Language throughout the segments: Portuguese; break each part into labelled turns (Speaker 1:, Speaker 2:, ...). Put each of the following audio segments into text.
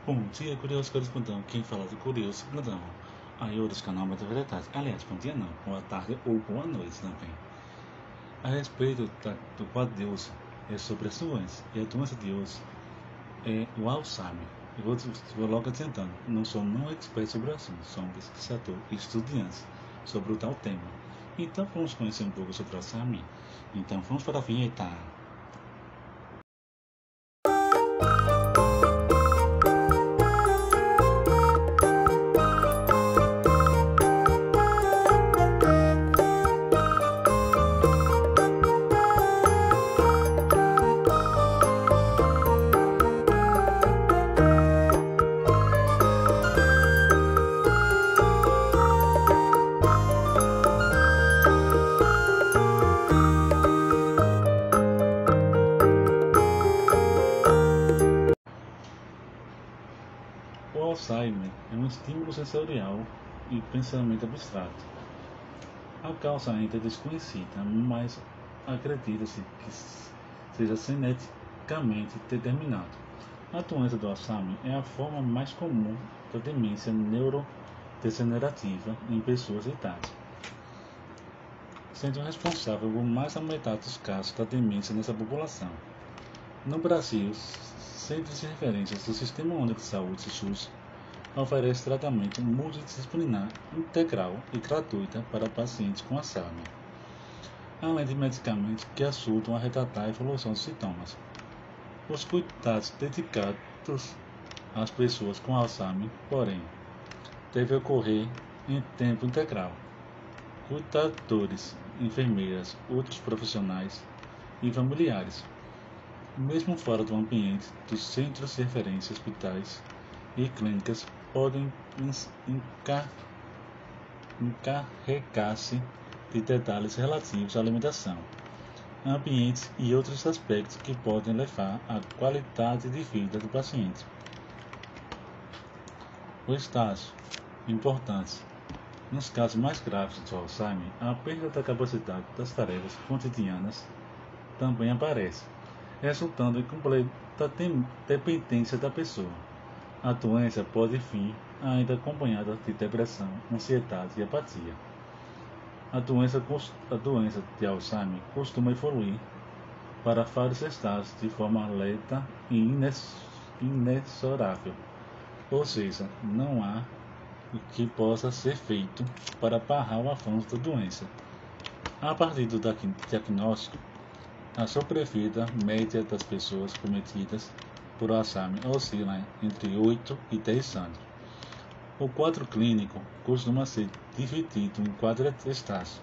Speaker 1: Bom dia, curioso grandão. Quem fala do curioso grandão? Aí outros canal mais verdade. Aliás, bom dia não, boa tarde ou boa noite também. A respeito do quadro de hoje é sobre as doenças. E a doença de hoje é o Alzheimer. Eu vou logo adiantando, não sou não expert sobre o assunto, sou um pesquisador e estudante sobre o tal tema. Então vamos conhecer um pouco sobre o Alzheimer. Então vamos para a vinheta. O Alzheimer é um estímulo sensorial e pensamento abstrato. A causa ainda é desconhecida, mas acredita-se que seja geneticamente determinado. A doença do Alzheimer é a forma mais comum da demência neurodegenerativa em pessoas de idade, sendo responsável por mais da metade dos casos da demência nessa população. No Brasil, centros de referência do Sistema Único de Saúde, SUS, oferece tratamento multidisciplinar, integral e gratuito para pacientes com Alzheimer, além de medicamentos que ajudam a retardar a evolução dos sintomas. Os cuidados dedicados às pessoas com Alzheimer, porém, devem ocorrer em tempo integral. Cuidadores, enfermeiras, outros profissionais e familiares, mesmo fora do ambiente dos centros de referência, hospitais e clínicas, podem encarregar-se de detalhes relativos à alimentação, ambiente e outros aspectos que podem levar à qualidade de vida do paciente. O estágio importante. Nos casos mais graves do Alzheimer, a perda da capacidade das tarefas cotidianas também aparece, resultando em completa dependência da pessoa. A doença pode vir ainda acompanhada de depressão, ansiedade e apatia. A doença de Alzheimer costuma evoluir para vários estágios de forma lenta e inexorável, ou seja, não há o que possa ser feito para barrar o avanço da doença. A partir do diagnóstico, a sobrevida média das pessoas cometidas por Alzheimer oscila entre 8 e 10 anos. O quadro clínico costuma ser dividido em 4 estágios.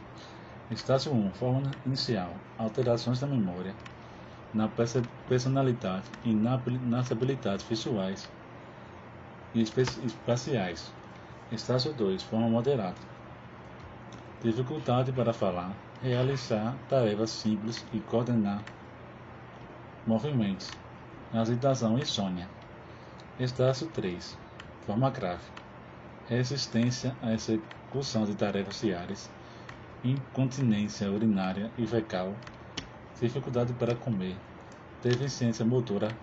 Speaker 1: Estágio 1, forma inicial, alterações na memória, na personalidade e nas habilidades visuais e espaciais. Estágio 2, forma moderada, dificuldade para falar, realizar tarefas simples e coordenar movimentos, agitação e insônia. Estágio 3, forma grave, resistência à execução de tarefas diárias, incontinência urinária e fecal, dificuldade para comer, deficiência motora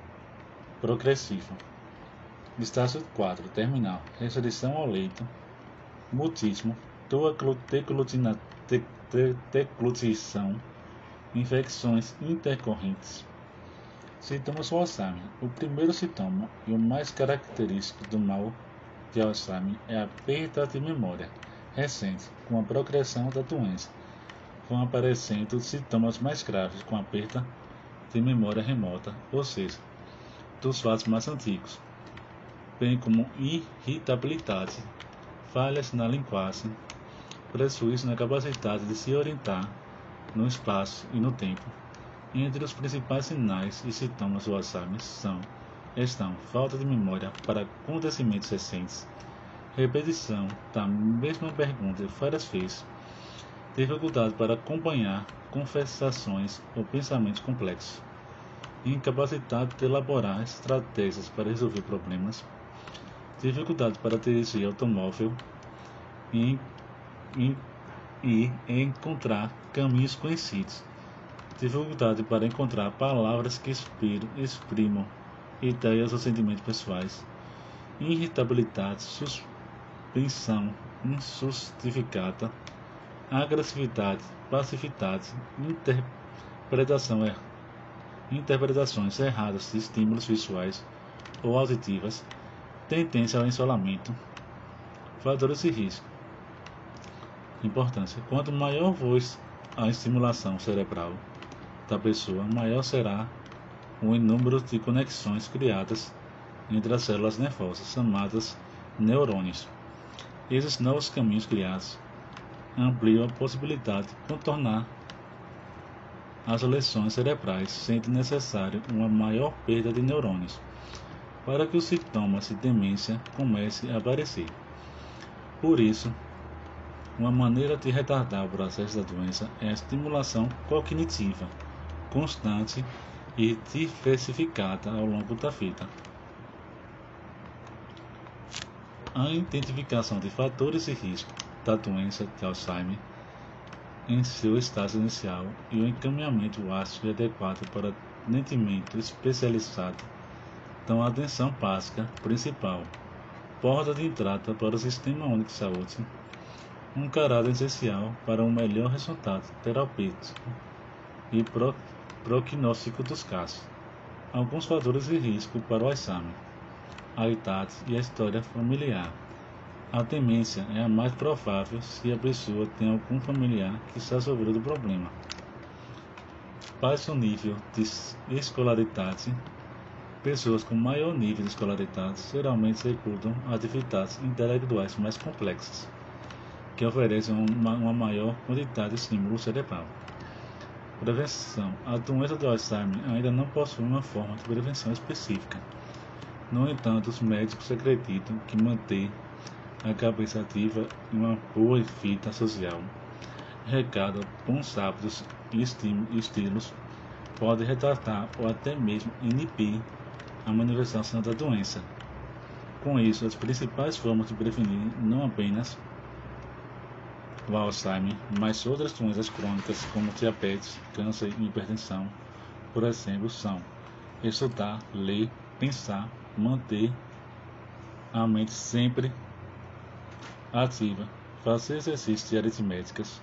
Speaker 1: progressiva. Estágio 4, terminal, restrição ao leito, mutismo, deglutição, infecções intercorrentes. Sintomas do Alzheimer. O primeiro sintoma e o mais característico do mal de Alzheimer é a perda de memória recente. Com a progressão da doença, vão aparecendo sintomas mais graves com a perda de memória remota, ou seja, dos fatos mais antigos, bem como irritabilidade, falhas na linguagem, prejuízo na capacidade de se orientar no espaço e no tempo. Entre os principais sinais e sintomas do Alzheimer estão falta de memória para acontecimentos recentes, repetição da mesma pergunta várias vezes, dificuldade para acompanhar conversações ou pensamentos complexos, incapacidade de elaborar estratégias para resolver problemas, dificuldade para dirigir automóvel e encontrar caminhos conhecidos, dificuldade para encontrar palavras que exprimam ideias ou sentimentos pessoais, irritabilidade, suspensão injustificada, agressividade, passividade, interpretações erradas de estímulos visuais ou auditivas, tendência ao isolamento. Fatores de risco. Importância: quanto maior for a estimulação cerebral da pessoa, maior será o número de conexões criadas entre as células nervosas, chamadas neurônios. Esses novos caminhos criados ampliam a possibilidade de contornar as lesões cerebrais, sendo necessário uma maior perda de neurônios para que os sintomas de demência comecem a aparecer. Por isso, uma maneira de retardar o processo da doença é a estimulação cognitiva constante e diversificada ao longo da vida. A identificação de fatores de risco da doença de Alzheimer em seu estágio inicial e o encaminhamento ágil e adequado para atendimento especializado dão a atenção básica principal, porta de entrada para o Sistema Único de Saúde, um caráter essencial para um melhor resultado terapêutico e prognóstico dos casos. Alguns fatores de risco para o Alzheimer: a idade e a história familiar. A demência é a mais provável se a pessoa tem algum familiar que já sofreu do problema. Baixo nível de escolaridade. Pessoas com maior nível de escolaridade geralmente executam atividades intelectuais mais complexas, que oferecem uma maior quantidade de estímulo cerebral. Prevenção. A doença do Alzheimer ainda não possui uma forma de prevenção específica. No entanto, os médicos acreditam que manter a cabeça ativa e uma boa vida social, regada a bons hábitos e estilos, pode retardar ou até mesmo inibir a manifestação da doença. Com isso, as principais formas de prevenir não apenas o Alzheimer, mas outras doenças crônicas como diabetes, câncer e hipertensão, por exemplo, são estudar, ler, pensar, manter a mente sempre ativa, fazer exercícios de aritméticas,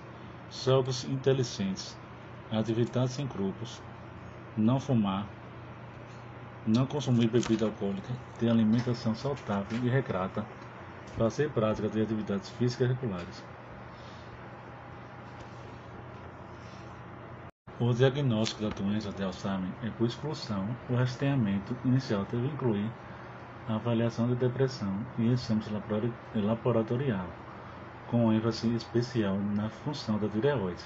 Speaker 1: jogos inteligentes, atividades em grupos, não fumar, não consumir bebida alcoólica, ter alimentação saudável e regrada, fazer prática de atividades físicas regulares. O diagnóstico da doença de Alzheimer é por exclusão. O rastreamento inicial deve incluir a avaliação de depressão e exames laboratorial, com ênfase especial na função da tireoide,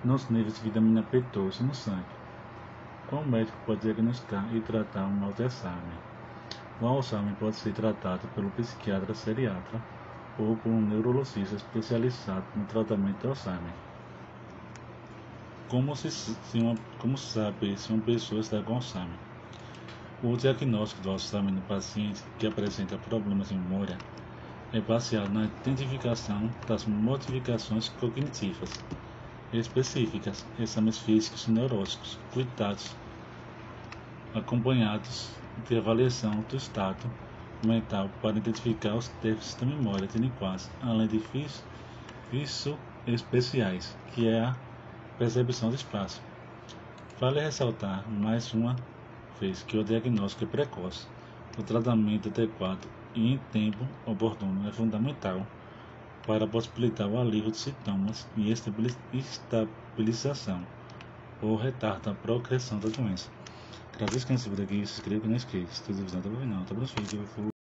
Speaker 1: nos níveis de vitamina B12 no sangue. O médico pode diagnosticar e tratar um mal de Alzheimer. O Alzheimer pode ser tratado pelo psiquiatra geriatra ou por um neurologista especializado no tratamento de Alzheimer. Como saber se uma pessoa está com Alzheimer? O diagnóstico do Alzheimer no paciente que apresenta problemas de memória é baseado na identificação das modificações cognitivas específicas, exames físicos e neurológicos, cuidados acompanhados de avaliação do estado mental para identificar os déficits da memória de linguagem, além de vícios especiais, que é a percepção do espaço. Vale ressaltar mais uma vez que o diagnóstico é precoce. O tratamento adequado e em tempo oportuno é fundamental para possibilitar o alívio de sintomas e estabilização ou retarda a progressão da doença. Agradeço quem se viu aqui, se inscreva e não esqueça. Se inscrever, tá bom? Não, tá bom?